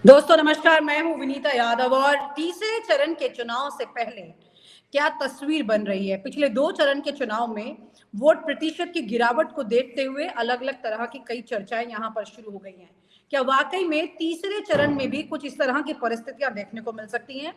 दोस्तों नमस्कार, मैं हूं विनीता यादव और तीसरे चरण के चुनाव से पहले क्या तस्वीर बन रही है। पिछले 2 चरण के चुनाव में वोट प्रतिशत की गिरावट को देखते हुए अलग-अलग तरह की कई चर्चाएं यहां पर शुरू हो गई हैं। क्या वाकई में तीसरे चरण में भी कुछ इस तरह की परिस्थितियां देखने को मिल सकती हैं?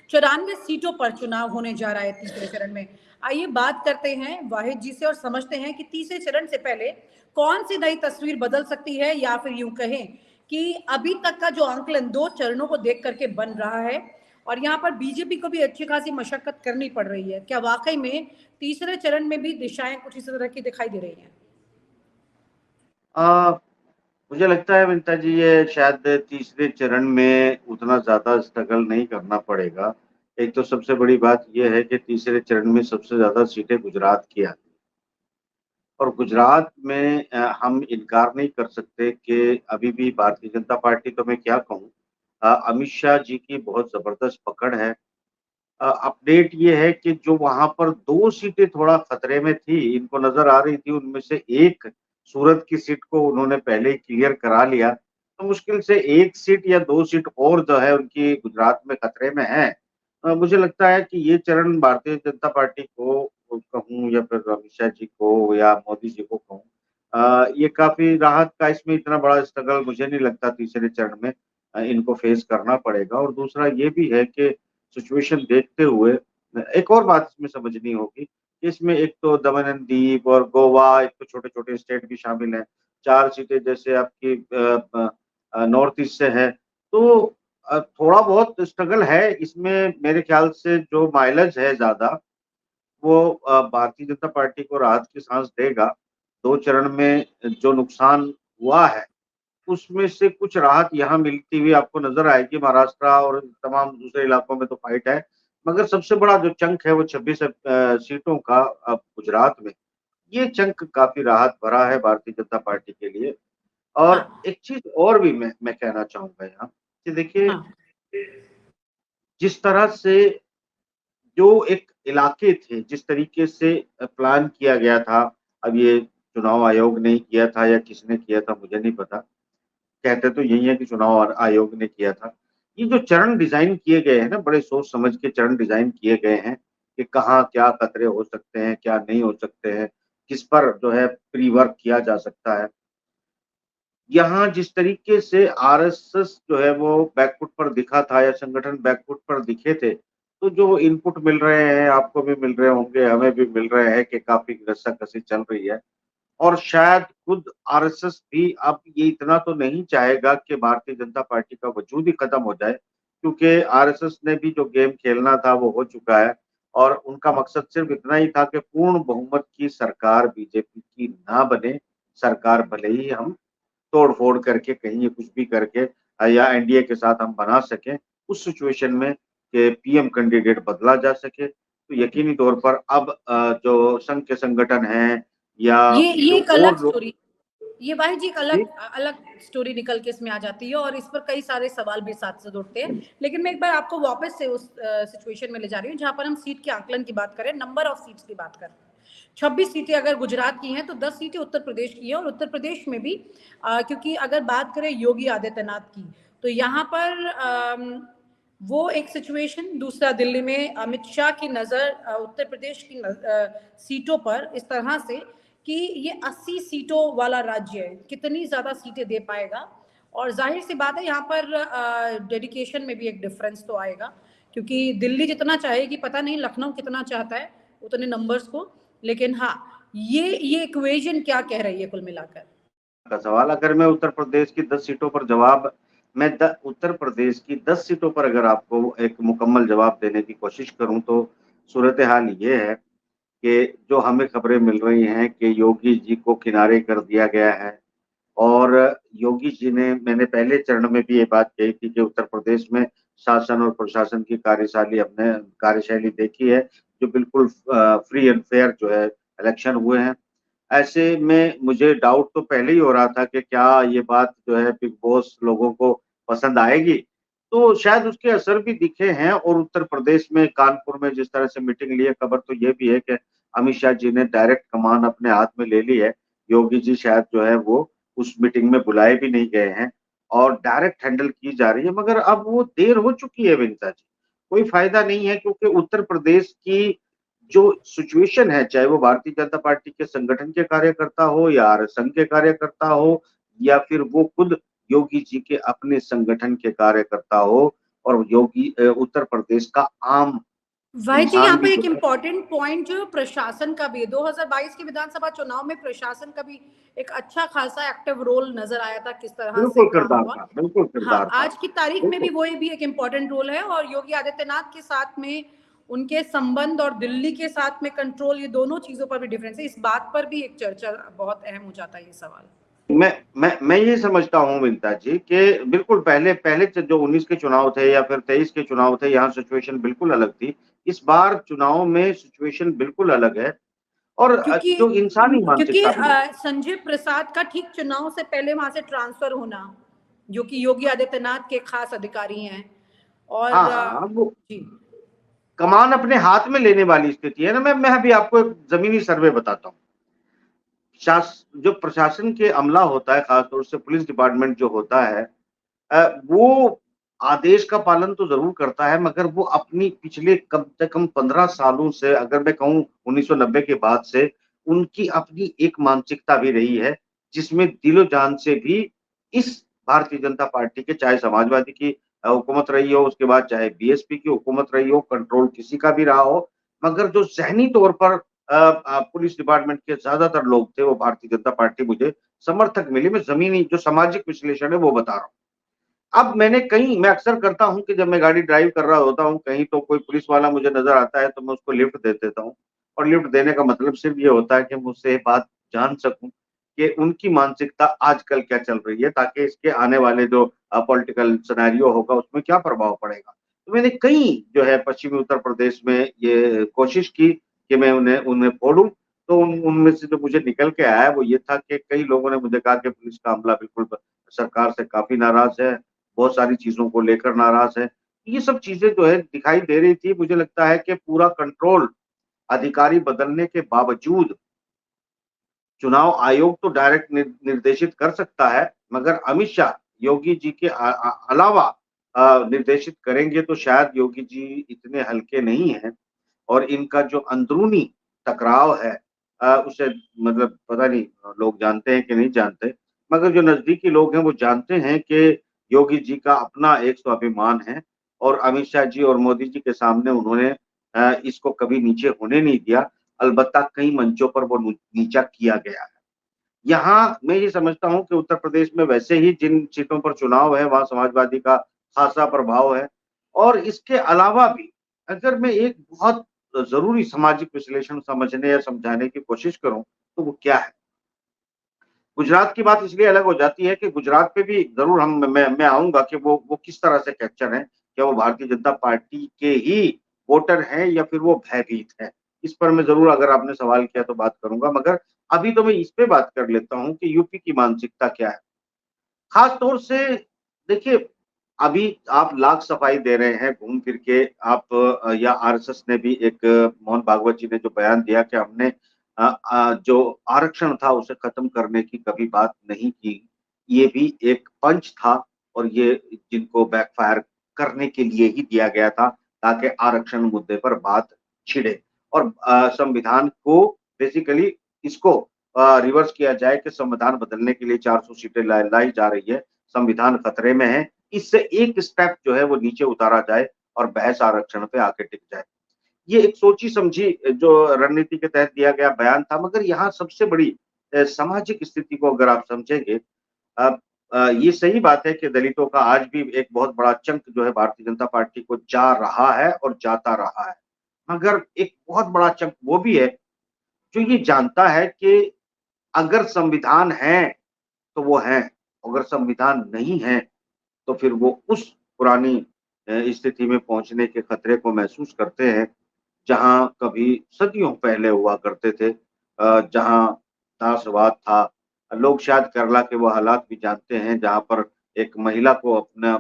94 सीटों पर चुनाव होने जा रहा है तीसरे चरण में। आइए बात करते हैं वाहिद जी से और समझते हैं कि तीसरे चरण से पहले कौन सी नई तस्वीर बदल सकती है, या फिर यूं कहें कि अभी तक का जो आंकलन 2 चरणों को देख करके बन रहा है और यहाँ पर बीजेपी को भी अच्छी खासी मशक्कत करनी पड़ रही है। क्या वाकई में तीसरे चरण में भी दिशाएं कुछ इस तरह की दिखाई दे रही हैं? अ, मुझे लगता है विनीता जी ये शायद तीसरे चरण में उतना ज़्यादा स्ट्रगल नहीं करना पड़ेगा। एक तो सबसे बड़ी बात ये है कि तीसरे चरण में सबसे ज़्यादा सीटें गुजरात की आती हैं और गुजरात में हम इनकार नहीं कर सकते कि अभी भी भारतीय जनता पार्टी तो मैं क्या कहूँ अमित शाह जी की बहुत ज़बरदस्त पकड़ है। अपडेट ये है कि जो वहाँ पर 2 सीटें थोड़ा खतरे में थी, इनको नज़र आ रही थी, उनमें से एक सूरत की सीट को उन्होंने पहले ही क्लियर करा लिया। तो मुश्किल से 1 सीट या 2 सीट और जो है उनकी गुजरात में खतरे में है। मुझे लगता है कि ये चरण भारतीय जनता पार्टी को कहूँ या फिर अमित शाह जी को या मोदी जी को कहूँ ये काफ़ी राहत का इसमें इतना बड़ा स्ट्रगल मुझे नहीं लगता तीसरे चरण में इनको फेस करना पड़ेगा और दूसरा ये भी है कि सिचुएशन देखते हुए एक और बात इसमें समझनी होगी कि इसमें एक तो दमन एंड दीव और गोवा, एक तो छोटे-छोटे स्टेट भी शामिल हैं। 4 सीटें जैसे आपकी नॉर्थ ईस्ट से है। तो थोड़ा बहुत स्ट्रगल है इसमें मेरे ख्याल से जो माइलेज है ज़्यादा वो भारतीय जनता पार्टी को राहत की साँस देगा। 2 चरण में जो नुकसान हुआ है उसमें से कुछ राहत यहाँ मिलती हुई आपको नज़र आएगी। महाराष्ट्र और तमाम दूसरे इलाकों में तो फाइट है, मगर सबसे बड़ा जो चंक है वो 26 सीटों का गुजरात में, ये चंक काफ़ी राहत भरा है भारतीय जनता पार्टी के लिए। और हाँ, एक चीज़ और भी मैं कहना चाहूँगा यहाँ कि देखिए, हाँ, जिस तरह से जो एक इलाके थे, जिस तरीके से प्लान किया गया था, अब ये चुनाव आयोग ने ही किया था या किसने किया था मुझे नहीं पता। कहते तो यही है कि चुनाव आयोग ने किया था। ये जो चरण डिज़ाइन किए गए हैं ना, बड़े सोच समझ के चरण डिज़ाइन किए गए हैं कि कहाँ क्या खतरे हो सकते हैं, क्या नहीं हो सकते हैं, किस पर जो है प्री वर्क किया जा सकता है। यहाँ जिस तरीके से आरएसएस जो है वो बैकफुट पर दिखा था या संगठन बैकफुट पर दिखे थे, तो जो इनपुट मिल रहे हैं, आपको भी मिल रहे होंगे, हमें भी मिल रहे हैं कि काफ़ी रस्साकसी चल रही है। और शायद खुद आरएसएस भी अब ये इतना तो नहीं चाहेगा कि भारतीय जनता पार्टी का वजूद ही खत्म हो जाए, क्योंकि आरएसएस ने भी जो गेम खेलना था वो हो चुका है और उनका मकसद सिर्फ इतना ही था कि पूर्ण बहुमत की सरकार बीजेपी की ना बने, सरकार भले ही हम तोड़-फोड़ करके कहीं कुछ भी करके या एनडीए के साथ हम बना सकें, उस सिचुएशन में कि पीएम कैंडिडेट बदला जा सके, तो यकीनी तौर पर अब जो संघ के संगठन हैं या ये जो एक अलग और लोग स्टोरी, ये वाहिद जी एक जी, अलग अलग स्टोरी निकल के इसमें आ जाती है और इस पर कई सारे सवाल भी साथ साथ उठते हैं। लेकिन मैं एक बार आपको वापस से उस सिचुएशन में ले जा रही हूँ जहां पर हम सीट के आकलन की बात करें, नंबर ऑफ सीट्स की बात करें। 26 सीटें अगर गुजरात की हैं तो 10 सीटें उत्तर प्रदेश की हैं और उत्तर प्रदेश में भी क्योंकि अगर बात करें योगी आदित्यनाथ की तो यहाँ पर वो एक सिचुएशन, दूसरा दिल्ली में अमित शाह की नज़र उत्तर प्रदेश की सीटों पर इस तरह से कि ये 80 सीटों वाला राज्य है, कितनी ज़्यादा सीटें दे पाएगा। और जाहिर सी बात है यहाँ पर डेडिकेशन में भी एक डिफरेंस तो आएगा, क्योंकि दिल्ली जितना चाहेगी पता नहीं लखनऊ कितना चाहता है उतने नंबर्स को। लेकिन हाँ, ये इक्वेशन क्या कह रही है कुल मिलाकर? का सवाल अगर मैं उत्तर प्रदेश की 10 सीटों पर जवाब मैं द उत्तर प्रदेश की 10 सीटों पर अगर आपको एक मुकम्मल जवाब देने की कोशिश करूँ तो सूरत-ए-हाल ये है कि जो हमें खबरें मिल रही हैं कि योगी जी को किनारे कर दिया गया है और योगी जी ने मैंने पहले चरण में भी ये बात कही थी कि उत्तर प्रदेश में शासन और प्रशासन की कार्यशैली देखी है, जो बिल्कुल फ्री एंड फेयर जो है इलेक्शन हुए हैं। ऐसे में मुझे डाउट तो पहले ही हो रहा था कि क्या ये बात जो है बिग बॉस लोगों को पसंद आएगी? तो शायद उसके असर भी दिखे हैं और उत्तर प्रदेश में कानपुर में जिस तरह से मीटिंग ली है, खबर तो ये भी है कि अमित शाह जी ने डायरेक्ट कमान अपने हाथ में ले ली है। योगी जी शायद जो है वो उस मीटिंग में बुलाए भी नहीं गए हैं और डायरेक्ट हैंडल की जा रही है, मगर अब वो देर हो चुकी है विनीता जी। कोई फायदा नहीं है, क्योंकि उत्तर प्रदेश की जो सिचुएशन है, चाहे वो भारतीय जनता पार्टी के संगठन के कार्यकर्ता हो या आरएसएस के कार्यकर्ता हो या फिर वो खुद योगी जी के अपने संगठन के कार्यकर्ता हो, और योगी उत्तर प्रदेश का आम भाई जी, इंसान यहाँ भी पर एक जो है, इम्पोर्टेंट पॉइंट जो प्रशासन का भी है, 2022 के विधानसभा चुनाव में प्रशासन का भी एक अच्छा खासा एक्टिव रोल नजर आया था, किस तरह से बिल्कुल काम किरदार हुआ। था, बिल्कुल हाँ, किरदार था। आज की तारीख में भी बिल्कुल। वही भी एक इम्पोर्टेंट रोल है, और योगी आदित्यनाथ के साथ में उनके संबंध और दिल्ली के साथ में कंट्रोल, ये दोनों चीजों पर भी डिफरेंस है। इस बात पर भी एक चर्चा बहुत अहम हो जाता है ये सवाल। मैं ये समझता हूँ विनीता जी कि बिल्कुल पहले पहले जो 19 के चुनाव थे या फिर 23 के चुनाव थे, यहाँ सिचुएशन बिल्कुल अलग थी। इस बार चुनाव में सिचुएशन बिल्कुल अलग है, और क्योंकि जो इंसानी क्योंकि मानसिकता भी है। संजय प्रसाद का ठीक चुनाव से पहले वहां से ट्रांसफर होना, जो कि योगी आदित्यनाथ के खास अधिकारी हैं, और हाँ, हाँ, वो जी कमान अपने हाथ में लेने वाली स्थिति है ना। मैं अभी आपको एक ज़मीनी सर्वे बताता हूँ। जो प्रशासन के अमला होता है, खासतौर से पुलिस डिपार्टमेंट जो होता है, वो आदेश का पालन तो ज़रूर करता है, मगर वो अपनी पिछले कम से कम 15 सालों से, अगर मैं कहूँ 1990 के बाद से, उनकी अपनी एक मानसिकता भी रही है, जिसमें दिलो-जान से भी इस भारतीय जनता पार्टी के, चाहे समाजवादी की हुकूमत रही हो, उसके बाद चाहे बीएसपी की हुकूमत रही हो, कंट्रोल किसी का भी रहा हो, मगर जो ज़हनी तौर पर पुलिस डिपार्टमेंट के ज़्यादातर लोग थे, वो भारतीय जनता पार्टी मुझे समर्थक मिली। मैं ज़मीनी जो सामाजिक विश्लेषण है, वो बता रहा हूँ। अब मैं अक्सर करता हूँ कि जब मैं गाड़ी ड्राइव कर रहा होता हूँ कहीं, तो कोई पुलिस वाला मुझे नज़र आता है, तो मैं उसको लिफ्ट दे देता हूँ, और लिफ्ट देने का मतलब सिर्फ़ ये होता है कि मैं उससे ये बात जान सकूँ कि उनकी मानसिकता आजकल क्या चल रही है, ताकि इसके आने वाले जो पॉलिटिकल सिनेरियो होगा, उसमें क्या प्रभाव पड़ेगा। तो मैंने कई जो है पश्चिमी उत्तर प्रदेश में ये कोशिश की कि मैं उन्हें उन्हें फोड़ूँ, तो उनमें से जो मुझे निकल के आया, वो ये था कि कई लोगों ने मुझे कहा कि पुलिस का अमला बिल्कुल सरकार से काफ़ी नाराज़ है, बहुत सारी चीज़ों को लेकर नाराज़ है। ये सब चीज़ें जो है दिखाई दे रही थी। मुझे लगता है कि पूरा कंट्रोल अधिकारी बदलने के बावजूद चुनाव आयोग तो डायरेक्ट निर्देशित कर सकता है, मगर अमित शाह योगी जी के अलावा निर्देशित करेंगे, तो शायद योगी जी इतने हल्के नहीं हैं, और इनका जो अंदरूनी टकराव है, उसे मतलब पता नहीं लोग जानते हैं कि नहीं जानते, मगर जो नज़दीकी लोग हैं वो जानते हैं कि योगी जी का अपना एक स्वाभिमान है, और अमित शाह जी और मोदी जी के सामने उन्होंने इसको कभी नीचे होने नहीं दिया। अलबत्ता कई मंचों पर वो नीचा किया गया है। यहाँ मैं ये समझता हूँ कि उत्तर प्रदेश में वैसे ही जिन सीटों पर चुनाव है, वहाँ समाजवादी का खासा प्रभाव है, और इसके अलावा भी अगर मैं एक बहुत ज़रूरी सामाजिक विश्लेषण समझने या समझाने की कोशिश करूँ, तो वो क्या है? गुजरात की बात इसलिए अलग हो जाती है कि गुजरात पे भी ज़रूर मैं आऊँगा कि वो किस तरह से कैप्चर हैं। क्या वो भारतीय जनता पार्टी के ही वोटर हैं या फिर वो भयभीत हैं? इस पर मैं ज़रूर, अगर आपने सवाल किया तो बात करूँगा, मगर अभी तो मैं इस पे बात कर लेता हूँ कि यूपी की मानसिकता क्या है? खास तौर से देखिए, अभी आप लाख सफाई दे रहे हैं घूम फिर के, आप या आरएसएस ने भी एक मोहन भागवत जी ने जो बयान दिया कि हमने जो आरक्षण था उसे खत्म करने की कभी बात नहीं की। ये भी एक पंच था, और ये जिनको बैकफायर करने के लिए ही दिया गया था, ताकि आरक्षण मुद्दे पर बात छिड़े, और संविधान को बेसिकली इसको रिवर्स किया जाए कि संविधान बदलने के लिए 400 सीटें लाई जा रही है, संविधान खतरे में है। इससे एक स्टेप जो है वो नीचे उतारा जाए, और बहस आरक्षण पे आके टिक जाए। ये एक सोची-समझी जो रणनीति के तहत दिया गया बयान था, मगर यहाँ सबसे बड़ी सामाजिक स्थिति को अगर आप समझेंगे, अब ये सही बात है कि दलितों का आज भी एक बहुत बड़ा चंक जो है भारतीय जनता पार्टी को जा रहा है और जाता रहा है। मगर एक बहुत बड़ा चंक वो भी है, जो ये जानता है कि अगर संविधान है, तो वो हैं, अगर संविधान नहीं है, तो फिर वो उस पुरानी स्थिति में पहुँचने के खतरे को महसूस करते हैं, जहाँ कभी सदियों पहले हुआ करते थे, जहाँ त्रासवाद था। लोग शायद केरला के वो हालात भी जानते हैं, जहाँ पर एक महिला को अपना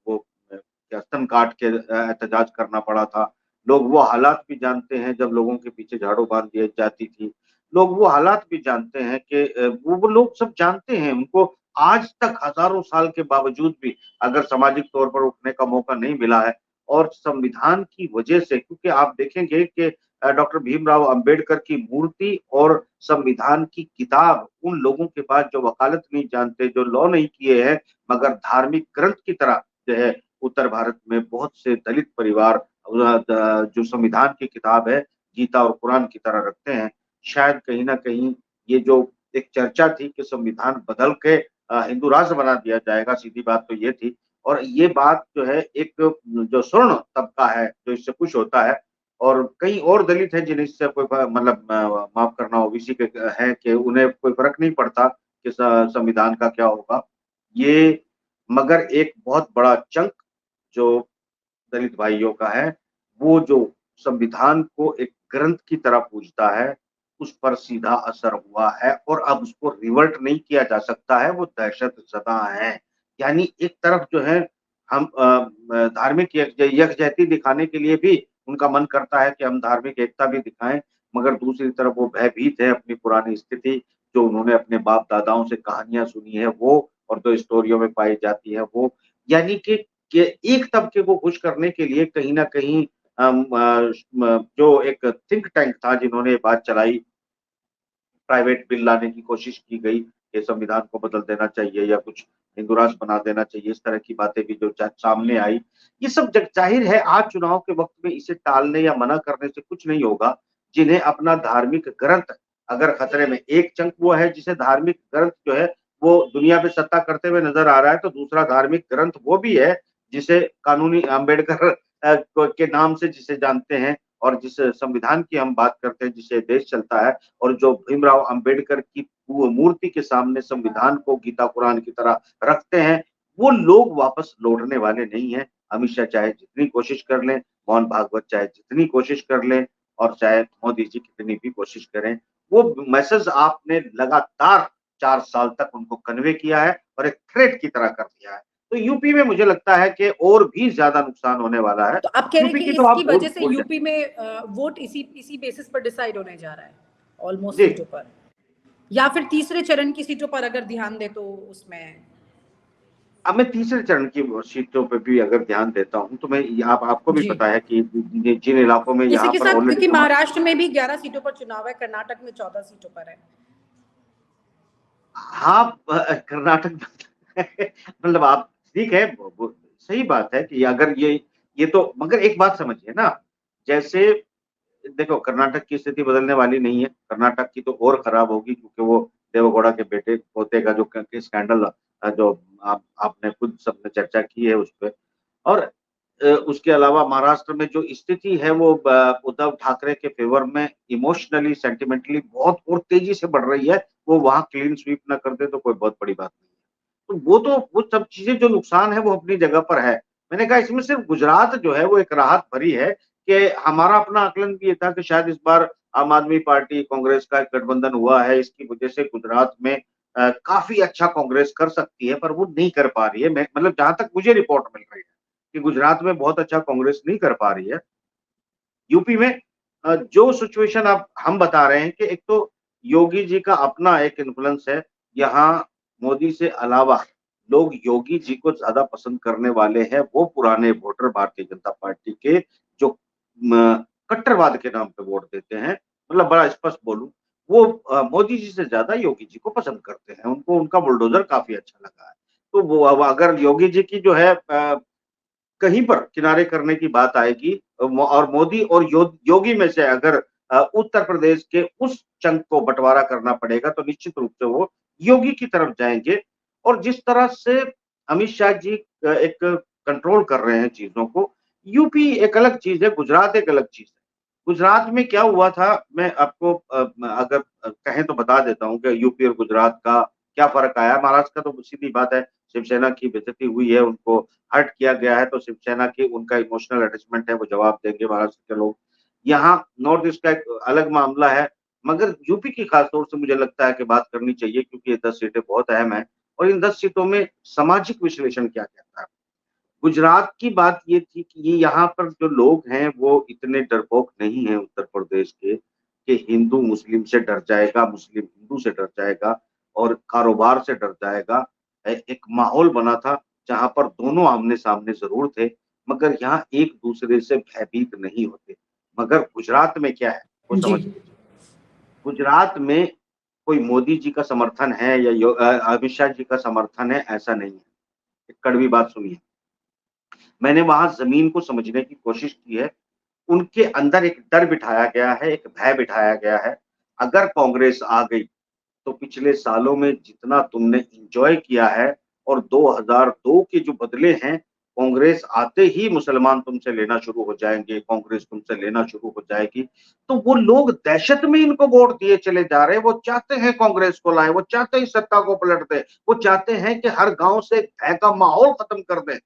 वो क्या स्तन काट के एहतजाज करना पड़ा था। लोग वो हालात भी जानते हैं, जब लोगों के पीछे झाड़ू बाँध दी जाती थी। लोग वो हालात भी जानते हैं कि वो लोग सब जानते हैं, उनको आज तक हजारों साल के बावजूद भी अगर सामाजिक तौर पर उठने का मौका नहीं मिला है और संविधान की वजह से, क्योंकि आप देखेंगे कि डॉक्टर भीमराव अंबेडकर की मूर्ति और संविधान की किताब उन लोगों के पास जो वकालत नहीं जानते, जो लॉ नहीं किए हैं, मगर धार्मिक ग्रंथ की तरह जो है उत्तर भारत में बहुत से दलित परिवार जो संविधान की किताब है गीता और कुरान की तरह रखते हैं। शायद कहीं ना कहीं ये जो एक चर्चा थी कि संविधान बदल के हिंदू राष्ट्र बना दिया जाएगा, सीधी बात तो ये थी। और ये बात जो है एक जो स्वर्ण तबका है जो इससे खुश होता है, और कई और दलित हैं जिन्हें इससे कोई मतलब माफ करना ओबीसी के हैं कि उन्हें कोई फर्क नहीं पड़ता कि संविधान का क्या होगा। ये मगर एक बहुत बड़ा चंक जो दलित भाइयों का है, वो जो संविधान को एक ग्रंथ की तरह पूजता है, उस पर सीधा असर हुआ है और अब उसको रिवर्ट नहीं किया जा सकता है, वो दहशतज़दा हैं। यानी एक तरफ जो है हम धार्मिक यकजहती दिखाने के लिए भी उनका मन करता है कि हम धार्मिक एकता भी दिखाएँ, मगर दूसरी तरफ वो भयभीत है अपनी पुरानी स्थिति, जो उन्होंने अपने बाप-दादाओं से कहानियाँ सुनी है वो, और जो स्टोरियों में पाई जाती है वो। यानी कि एक तबके को खुश करने के लिए कहीं न कहीं जो एक थिंक टैंक था जिन्होंने ये बात चलाई, प्राइवेट बिल लाने की कोशिश की गई कि संविधान को बदल देना चाहिए या कुछ हिंदू राष्ट्र बना देना चाहिए, इस तरह की बातें भी जो सामने आई। ये सब जग जाहिर है आज चुनाव के वक़्त में इसे टालने या मना करने से कुछ नहीं होगा। जिन्हें अपना धार्मिक ग्रंथ अगर खतरे में, एक चंक वो है जिसे धार्मिक ग्रंथ जो है वो दुनिया पे सत्ता करते हुए नज़र आ रहा है, तो दूसरा धार्मिक ग्रंथ वो भी है जिसे कानूनी अम्बेडकर के नाम से जिसे जानते हैं और जिस संविधान की हम बात करते हैं, जिसे देश चलता है, और जो भीमराव अंबेडकर की मूर्ति के सामने संविधान को गीता कुरान की तरह रखते हैं, वो लोग वापस लौटने वाले नहीं हैं। अमित शाह चाहे जितनी कोशिश कर लें, मोहन भागवत चाहे जितनी कोशिश कर लें और चाहे मोदी जी कितनी भी कोशिश करें, वो मैसेज आपने लगातार 4 साल तक उनको कन्वे किया है और एक थ्रेट की तरह कर दिया है। तो यूपी में मुझे लगता है कि और भी ज़्यादा नुकसान होने वाला है। तो आप कह रहे हैं यूपी कि की तो इसकी आप वजह वोट से भूल जाएँ। यूपी में वोट इसी बेसिस पर डिसाइड होने जा रहा है ऑलमोस्ट जी। सीटों पर, या फिर तीसरे चरण की सीटों पर अगर ध्यान दे तो उसमें अब मैं तीसरे चरण की सीटों पे भी अगर ध्यान देता हूँ, तो मैं आपको भी जी। पता है कि जिन इलाकों में इसी यहाँ के पर साथ ऑलरेडी क्योंकि महाराष्ट्र में भी 11 सीटों पर चुनाव है, कर्नाटक में 14 सीटों पर है। हाँ, कर्नाटक मतलब आप ठीक है, वो सही बात है कि अगर ये तो, मगर एक बात समझिए ना, जैसे देखो कर्नाटक की स्थिति बदलने वाली नहीं है, कर्नाटक की तो और खराब होगी क्योंकि वो देवेगौड़ा के बेटे पोते का जो स्कैंडल जो आपने खुद सबने चर्चा की है उस पे। और उसके अलावा महाराष्ट्र में जो स्थिति है वो उद्धव ठाकरे के फेवर में इमोशनली, सेंटिमेंटली बहुत और तेजी से बढ़ रही है। वो वहाँ क्लीन स्वीप ना कर दे तो कोई बहुत बड़ी बात नहीं है। तो वो सब चीज़ें जो नुकसान है वो अपनी जगह पर है। मैंने कहा इसमें सिर्फ गुजरात जो है वो एक राहत भरी है कि हमारा अपना आकलन भी ये था कि शायद इस बार आम आदमी पार्टी, कांग्रेस का एक गठबंधन हुआ है, इसकी वजह से गुजरात में काफ़ी अच्छा कांग्रेस कर सकती है, पर वो नहीं कर पा रही है। मैं मतलब जहाँ तक मुझे रिपोर्ट मिल रही है कि गुजरात में बहुत अच्छा कांग्रेस नहीं कर पा रही है। यूपी में जो सिचुएशन अब हम बता रहे हैं कि एक तो योगी जी का अपना एक इन्फ्लुएंस है। यहाँ मोदी से अलावा लोग योगी जी को ज़्यादा पसंद करने वाले हैं, वो पुराने वोटर भारतीय जनता पार्टी के जो कट्टरवाद के नाम पे वोट देते हैं। मतलब बड़ा स्पष्ट बोलूँ, वो मोदी जी से ज़्यादा योगी जी को पसंद करते हैं। उनको उनका बुलडोज़र काफ़ी अच्छा लगा है। तो वो अब अगर योगी जी की जो है कहीं पर किनारे करने की बात आएगी और मोदी और योगी में से अगर उत्तर प्रदेश के उस चंक को बंटवारा करना पड़ेगा तो निश्चित रूप से वो योगी की तरफ जाएँगे। और जिस तरह से अमित शाह जी एक कंट्रोल कर रहे हैं चीज़ों को, यूपी एक अलग चीज़ है, गुजरात एक अलग चीज़ है। गुजरात में क्या हुआ था, मैं आपको अगर कहें तो बता देता हूँ कि यूपी और गुजरात का क्या फ़र्क आया। महाराष्ट्र का तो सीधी बात है, शिवसेना की बेइज्जती हुई है, उनको हर्ट किया गया है, तो शिवसेना की उनका इमोशनल अटैचमेंट है, वो जवाब देंगे महाराष्ट्र के लोग। यहाँ नॉर्थ ईस्ट का एक अलग मामला है, मगर यूपी की खास तौर से मुझे लगता है कि बात करनी चाहिए क्योंकि ये 10 सीटें बहुत अहम हैं और इन 10 सीटों में सामाजिक विश्लेषण क्या कहता है? गुजरात की बात ये थी कि ये यहाँ पर जो लोग हैं वो इतने डरपोक नहीं हैं उत्तर प्रदेश के कि हिंदू मुस्लिम से डर जाएगा, मुस्लिम हिंदू से डर जाएगा और कारोबार से डर जाएगा। एक माहौल बना था जहां पर दोनों आमने सामने जरूर थे, मगर यहाँ एक दूसरे से भयभीत नहीं होते। मगर गुजरात में क्या है वो जी, समझ लीजिए। गुजरात में कोई मोदी जी का समर्थन है या अमित शाह जी का समर्थन है, ऐसा नहीं है। एक कड़वी बात सुनिए, मैंने वहां जमीन को समझने की कोशिश की है। उनके अंदर एक डर बिठाया गया है, एक भय बिठाया गया है। अगर कांग्रेस आ गई तो पिछले सालों में जितना तुमने एन्जॉय किया है और 2002 के जो बदले हैं, कांग्रेस आते ही मुसलमान तुमसे लेना शुरू हो जाएँगे, कांग्रेस तुमसे लेना शुरू हो जाएगी। तो वो लोग दहशत में इनको वोट दिए चले जा रहे हैं, वो चाहते हैं कांग्रेस को लाएँ, वो चाहते हैं सत्ता को पलट दें, वो चाहते हैं कि हर गाँव से भय का माहौल खत्म कर दें।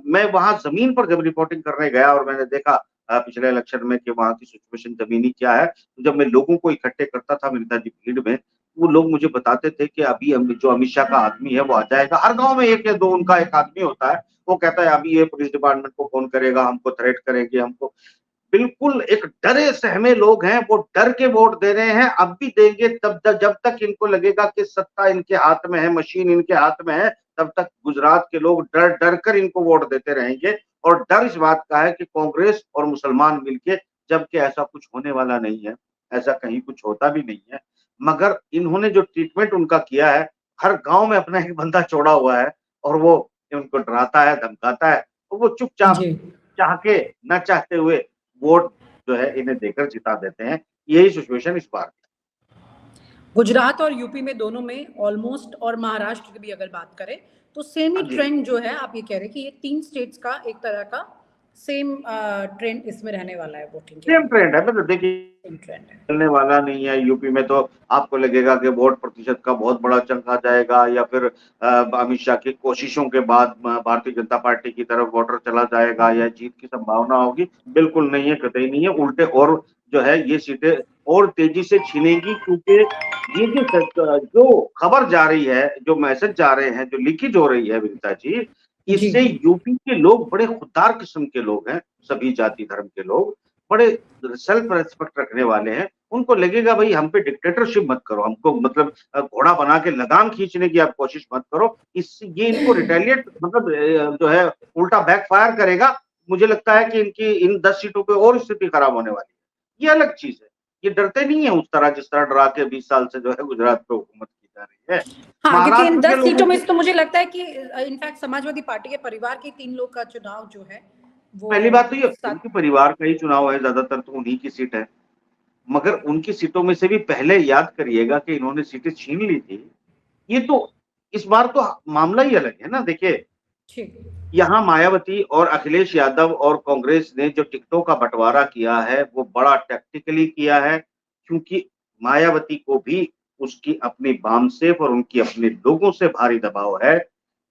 मैं वहाँ ज़मीन पर जब रिपोर्टिंग करने गया और मैंने देखा पिछले इलेक्शन में कि वहाँ की सिचुएशन ज़मीनी क्या है, तो जब मैं लोगों को इकट्ठे करता था मिगता जी भीड़ में, वो लोग मुझे बताते थे कि अभी हम जो अमित शाह का आदमी है वो आ जाएगा। हर गाँव में 1 या 2 उनका एक आदमी होता है, वो कहता है अभी ये पुलिस डिपार्टमेंट को फ़ोन करेगा, हमको थ्रेट करेंगे, हमको बिल्कुल एक डरे सहमे लोग हैं, वो डर के वोट दे रहे हैं, अब भी देंगे तब तक जब तक इनको लगेगा कि सत्ता इनके हाथ में है, मशीन इनके हाथ में है, तब तक गुजरात के लोग डर-डर कर इनको वोट देते रहेंगे और डर इस बात का है कि कांग्रेस और मुसलमान मिलके जबकि ऐसा कुछ होने वाला नहीं है, ऐसा कहीं कुछ होता भी नहीं है। मगर इन्होंने जो ट्रीटमेंट उनका किया है, हर गाँव में अपना एक बंदा छोड़ा हुआ है और वो उनको डराता है, धमकाता है, तो वो चुपचाप जी। चाह के, ना चाहते हुए वोट जो है इन्हें देकर जिता देते हैं। यही सिचुएशन इस बार की। गुजरात और यूपी में दोनों में ऑलमोस्ट, और महाराष्ट्र की भी अगर बात करें तो सेम ही हाँ जी, ट्रेंड जो है, आप ये कह रहे हैं कि ये 3 स्टेट्स का एक तरह का सेम ट्रेंड इसमें रहने वाला है वोटिंग के सेम मामले ट्रेंड में। है मतलब देखिए सेम ट्रेंड है। चलने वाला नहीं है। यूपी में तो आपको लगेगा कि वोट प्रतिशत का बहुत बड़ा चंक आ जाएगा या फिर अमित शाह की कोशिशों के बाद भारतीय जनता पार्टी की तरफ वोटर चला जाएगा या जीत की संभावना होगी। बिल्कुल नहीं है, कतई नहीं है। उल्टे और जो है ये सीटें और तेजी से छिनेंगी क्योंकि ये जो खबर जा रही है, जो मैसेज जा रहे हैं, जो लीकेज हो रही है विनीता जी, जी, इससे यूपी के लोग बड़े खुददार किस्म के लोग हैं, सभी जाति धर्म के लोग, बड़े सेल्फ रिस्पेक्ट रखने वाले हैं। उनको लगेगा भई हम पे डिक्टेटरशिप मत करो, हमको मतलब घोड़ा बना के लगाम खींचने की आप कोशिश मत करो। इससे ये इनको रिटेलिएट मतलब जो है उल्टा बैकफायर करेगा। मुझे लगता है कि इनकी इन 10 सीटों पे और स्थिति खराब होने वाली है। ये अलग चीज़ है। ये डरते नहीं है उस तरह जिस तरह डरा के 20 साल से जो है गुजरात पे हुकूमत की जा रही है। हाँ, क्योंकि इन महाराष्ट्र के 10 लोगों सीटों में को से तो मुझे लगता है कि इनफैक्ट समाजवादी पार्टी के परिवार के 3 लोग का चुनाव जो है, पहली वो बात तो ये सात। उनके परिवार का ही चुनाव है, ज़्यादातर तो उन्हीं की सीट है। मगर उनकी सीटों में से भी पहले याद करिएगा कि इन्होंने सीटें छीन ली थी। ये तो इस बार तो मामला ही अलग है ना। देखिए, ठीक। यहाँ मायावती और अखिलेश यादव और कांग्रेस ने जो टिकटों का बँटवारा किया है, वो बड़ा टैक्टिकली किया है, क्योंकि मायावती को भी उसकी अपनी वामसेफ और उनकी अपने लोगों से भारी दबाव है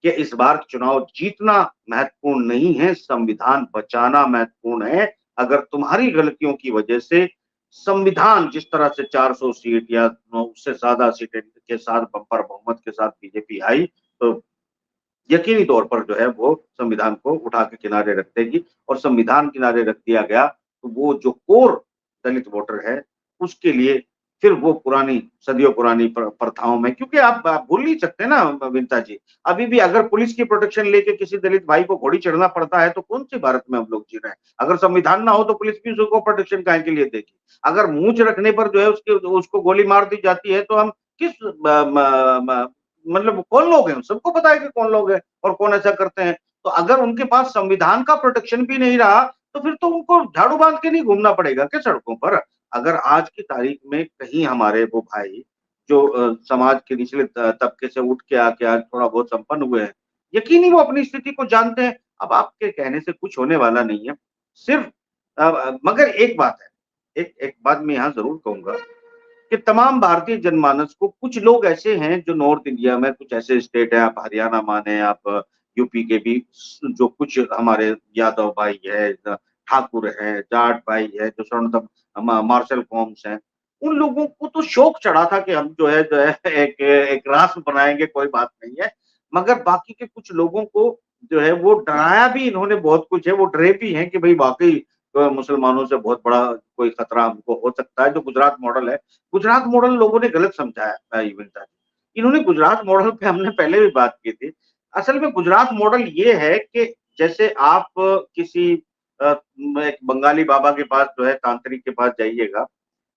कि इस बार चुनाव जीतना महत्वपूर्ण नहीं है, संविधान बचाना महत्वपूर्ण है। अगर तुम्हारी गलतियों की वजह से संविधान जिस तरह से 400 सीट या उससे ज़्यादा सीटें के साथ बंपर बहुमत के साथ बीजेपी आई, तो यकीनी तौर पर जो है वो संविधान को उठा के किनारे रख देगी और संविधान किनारे रख दिया गया, तो वो जो कोर दलित वोटर है, उसके लिए फिर वो पुरानी सदियों पुरानी प्रथाओं में क्योंकि आप भूल नहीं सकते ना विनीता जी, अभी भी अगर पुलिस की प्रोटेक्शन लेके किसी दलित भाई को घोड़ी चढ़ना पड़ता है, तो कौन-सी भारत में हम लोग जी रहे हैं? अगर संविधान ना हो तो पुलिस भी उसको प्रोटेक्शन काहे के लिए देगी? अगर मूंछ रखने पर जो है उसके उसको गोली मार दी जाती है, तो हम किस म म म मतलब कौन लोग हैं? सबको पता है कि कौन लोग हैं और कौन ऐसा करते हैं। तो अगर उनके पास संविधान का प्रोटेक्शन भी नहीं रहा, तो फिर तो उनको झाड़ू बाँध के नहीं घूमना पड़ेगा क्या सड़कों पर? अगर आज की तारीख में कहीं हमारे वो भाई जो समाज के निचले तबके से उठ के आके आज थोड़ा बहुत संपन्न हुए हैं, यकीनी वो अपनी स्थिति को जानते हैं। अब आपके कहने से कुछ होने वाला नहीं है। सिर्फ मगर एक बात है, एक एक बात मैं यहाँ ज़रूर कहूँगा कि तमाम भारतीय जनमानस को कुछ लोग ऐसे हैं जो नॉर्थ इंडिया में कुछ ऐसे स्टेट है, आप हरियाणा माने, आप यूपी के भी जो कुछ हमारे यादव भाई है, ठाकुर है, जाट भाई है, जो स्वर्णतम मार्शल कॉम्स हैं, उन लोगों को तो शौक चढ़ा था कि हम जो है एक एक राष्ट्र बनाएँगे, कोई बात नहीं है। मगर बाकी के कुछ लोगों को जो है वो डराया भी इन्होंने बहुत कुछ है, वो डरे भी हैं कि भई वाक़ई मुसलमानों से बहुत बड़ा कोई खतरा हमको हो सकता है, जो गुजरात मॉडल है। गुजरात मॉडल लोगों ने गलत समझा है इवेंट इन्होंने गुजरात मॉडल पे हमने पहले भी बात की थी। असल में गुजरात मॉडल ये है कि जैसे आप किसी एक बंगाली बाबा के पास जो है तांत्रिक के पास जाइएगा,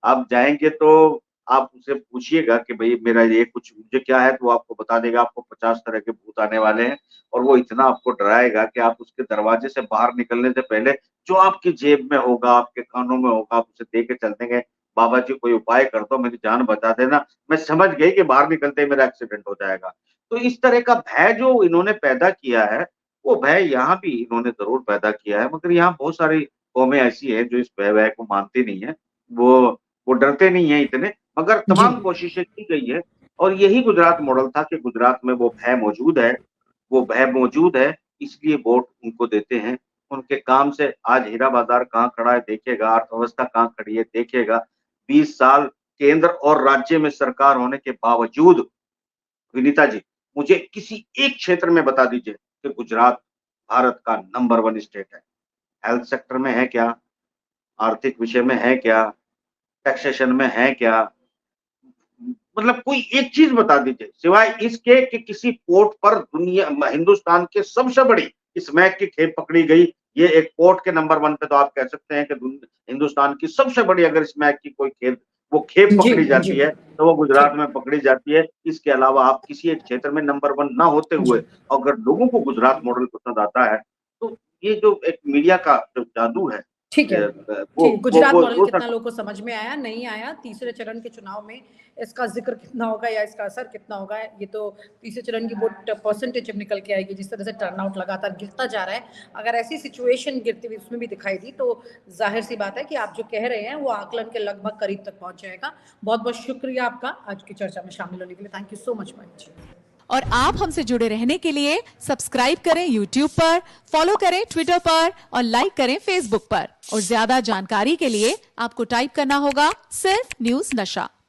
आप जाएँगे तो आप उससे पूछिएगा कि भई मेरा ये कुछ मुझे क्या है, तो वो आपको बता देगा आपको 50 तरह के भूत आने वाले हैं और वो इतना आपको डराएगा कि आप उसके दरवाजे से बाहर निकलने से पहले जो आपकी जेब में होगा, आपके कानों में होगा, आप उसे दे के चल देंगे, बाबा जी कोई उपाय कर दो, मेरी जान बचा देना। मैं समझ गई कि बाहर निकलते ही मेरा एक्सीडेंट हो जाएगा। तो इस तरह का भय जो इन्होंने पैदा किया है, वो भय यहाँ भी इन्होंने ज़रूर पैदा किया है, मगर यहाँ बहुत सारी कौमें ऐसी हैं जो इस भय को मानती नहीं है। वो डरते नहीं हैं इतने, मगर जी। तमाम कोशिशें की गई है और यही गुजरात मॉडल था कि गुजरात में वो भय मौजूद है, इसलिए वोट उनको देते हैं। उनके काम से आज हीरा बाज़ार कहाँ खड़ा है देखिएगा, अर्थव्यवस्था कहाँ खड़ी है देखिएगा। 20 साल केंद्र और राज्य में सरकार होने के बावजूद विनीता जी, मुझे किसी एक क्षेत्र में बता दीजिए कि गुजरात भारत का नंबर 1 स्टेट है। हेल्थ सेक्टर में है क्या? आर्थिक विषय में है क्या? टैक्सेशन में है क्या? मतलब कोई एक चीज़ बता दीजिए, सिवाय इसके कि किसी पोर्ट पर हिंदुस्तान की सबसे बड़ी स्मैक की खेप पकड़ी गई। ये एक पोर्ट के नंबर 1 पे तो आप कह सकते हैं कि हिंदुस्तान की सबसे बड़ी अगर स्मैक की कोई वो खेप जी, पकड़ी जी। जाती है, तो वो गुजरात ठीक। में पकड़ी जाती है। इसके अलावा आप किसी एक क्षेत्र में नंबर 1 ना होते हुए, जी। अगर लोगों को गुजरात मॉडल पसंद आता है, तो ये जो एक मीडिया का जो जादू है, ठीक है। वो ठीक, गुजरात मॉडल वो कितना सर लोगों को समझ में आया, नहीं आया, तीसरे चरण के चुनाव में इसका ज़िक्र कितना होगा या इसका असर कितना होगा, ये तो तीसरे चरण की वोट परसेंटेज जब निकल के आएगी, जिस तरह से टर्नआउट लगातार गिरता जा रहा है, अगर ऐसी सिचुएशन गिरती हुई उसमें भी दिखाई दी, तो ज़ाहिर-सी बात है कि आप जो कह रहे हैं, वो आकलन के लगभग करीब तक पहुँच जाएगा। बहुत-बहुत शुक्रिया आपका आज की चर्चा में शामिल होने के लिए। थैंक यू सो मच माही जी। और आप हमसे जुड़े रहने के लिए सब्सक्राइब करें YouTube पर, फॉलो करें Twitter पर और लाइक करें Facebook पर। और ज्यादा जानकारी के लिए आपको टाइप करना होगा सिर्फ न्यूज नशा।